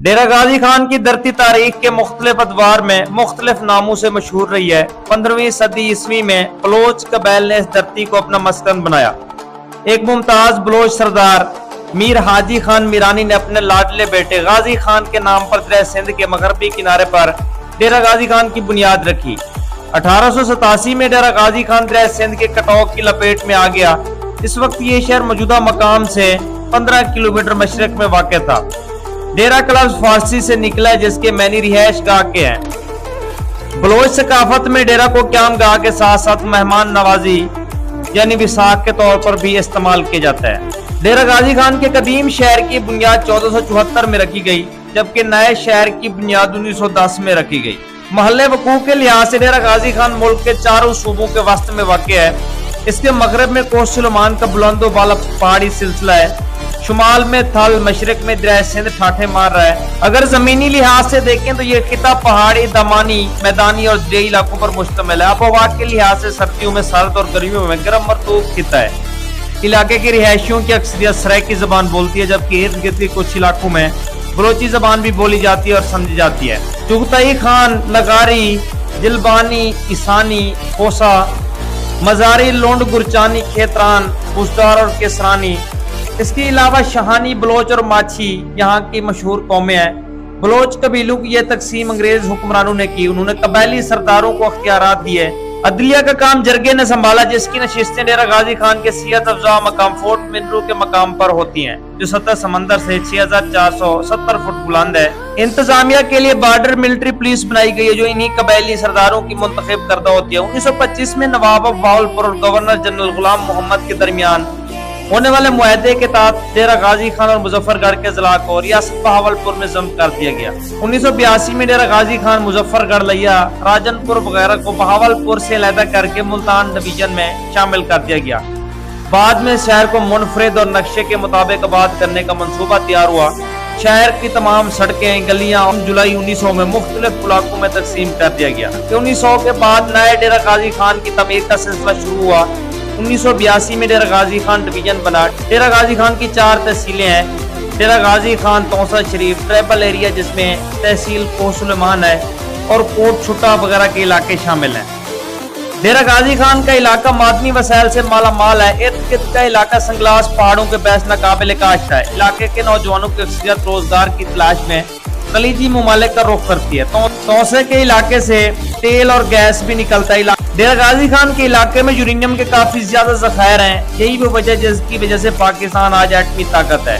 डेरा गाजी खान की धरती तारीख के मुख्तलिफ अदवार में मुख्तलिफ नामों से मशहूर रही है। 15वीं सदी ईस्वी में बलोच कबैल ने इस धरती को अपना मस्कन बनाया। एक मुमताज बलोच सरदार मीर हाजी खान मीरानी ने अपने लाडले बेटे गाजी खान के नाम पर दरिया सिंध के मगरबी किनारे पर डेरा गाजी खान की बुनियाद रखी। 1887 में डेरा गाजी खान दरिया सिंध के कटाव की लपेट में आ गया। इस वक्त ये शहर मौजूदा मकाम से 15 किलोमीटर मशरक में वाक़ था। डेरा का लफ्ज़ फारसी से निकला है जिसके मैनी रिहायश गाह के हैं। बलोच सकाफत में डेरा को क्याम गाह के साथ साथ मेहमान नवाजी यानी विसाख के तौर पर भी इस्तेमाल किया जाता है। डेरा गाजी खान के कदीम शहर की बुनियाद 1474 में रखी गई, जबकि नए शहर की बुनियाद 1910 में रखी गई। महल्ले वकूफ के लिहाज से डेरा गाजी खान मुल्क के चारों सूबों के वस्त में वाक़ है। इसके मगरब में कोस सुलेमान का बुलंदो बाला पहाड़ी सिलसिला है। शुमाल में थल, मशरक में दरिया सिंध ठाठे मार रहा है। अगर जमीनी लिहाज से देखें तो ये खिता पहाड़ी, दमानी, मैदानी और दरियाई इलाकों पर मुश्तमिल है। आबोहवा के लिहाज से सर्दियों में सर्द और गर्मियों में गर्म मरतूब खिता है। इलाके के रिहायशियों की अक्सरियत सराइकी जबान बोलती है, जबकि इर्द गिर्द के कुछ इलाकों में बलोची जबान भी बोली जाती है और समझी जाती है। चुगताई खान, लगारी, जिलबानी, ईसानी, कोसा, मजारी, लोंड, गुरचानी, खेतरान, बुजदार और केसरानी। इसके अलावा शहानी, बलोच और माछी यहाँ की मशहूर कौमें हैं। बलोच कबीलों की यह तकसीम अंग्रेज हुक्मरानों ने की। उन्होंने कबायली सरदारों को अख्तियारात दिए। अदलिया का काम जरगे ने संभाला, जिसकी नशिस्तें डेरा गाजी खान के सियात अफजा मकाम फोर्ट मिनरू के मकाम पर होती हैं, जो सतह समंदर से 6470 फुट बुलंद है। इंतजामिया के लिए बॉर्डर मिलिट्री पुलिस बनाई गई है, जो इन्हीं कबायली सरदारों की मुंतखब करदा होती है। 1925 में नवाब ऑफ बहावलपुर और गवर्नर जनरल गुलाम मोहम्मद के दरमियान होने वाले मुआहदे के तहत डेरा गाजी खान और मुजफ्फरगढ़ के जिला को रियासत बहावलपुर में जम कर दिया गया। 1982 में डेरा गाजी खान, मुजफ्फरगढ़, लिया, राजनपुर वगैरह को बहावलपुर से अलहदा करके मुल्तान डिवीजन में शामिल कर दिया गया। बाद में शहर को मुनफरिद और नक्शे के मुताबिक आबाद करने का मंसूबा तैयार हुआ। शहर की तमाम सड़कें, गलियां जुलाई 1900 में मुख्तलिफ इलाकों में तकसीम कर दिया गया। 1900 के बाद नए डेरा गाजी खान की तमीर का सिलसिला शुरू हुआ। 1982 में डेरा गाजी खान डिवीजन बना। डेरा गाजी खान की 4 तहसीलें हैं। डेरा गाजी खान, तौसा शरीफ, ट्राइबल एरिया जिसमें तहसील कोस सुलेमान है और कोट छुट्टा वगैरह के इलाके शामिल हैं। डेरा गाजी खान का इलाका मादनी वसाइल से माला माल है। इर्द गिर्द का इलाका संगलास पहाड़ों के बैस नाकाबिल काश्त है। इलाके के नौजवानों की अक्सरियत रोजगार की तलाश में खलीजी ममालिक का रुख करती है। तौसे के इलाके से तेल और गैस भी निकलता है। डेरा गाजी खान के इलाके में यूरेनियम के काफी ज्यादा जखायर हैं। यही वो वजह जिसकी वजह से पाकिस्तान आज एटमी ताकत है।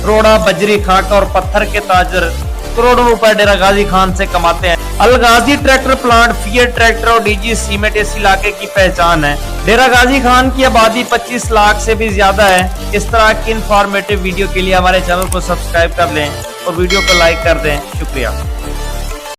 रोड़ा, बजरी, खाका और पत्थर के ताजर करोड़ों रुपए डेरा गाजी खान से कमाते हैं। अलगाजी ट्रैक्टर प्लांट, फिएट ट्रैक्टर और डीजी सीमेंट इस इलाके की पहचान है। डेरा गाजी खान की आबादी 25 लाख से भी ज्यादा है। इस तरह की इंफॉर्मेटिव वीडियो के लिए हमारे चैनल को सब्सक्राइब कर लें और वीडियो को लाइक कर दें। शुक्रिया।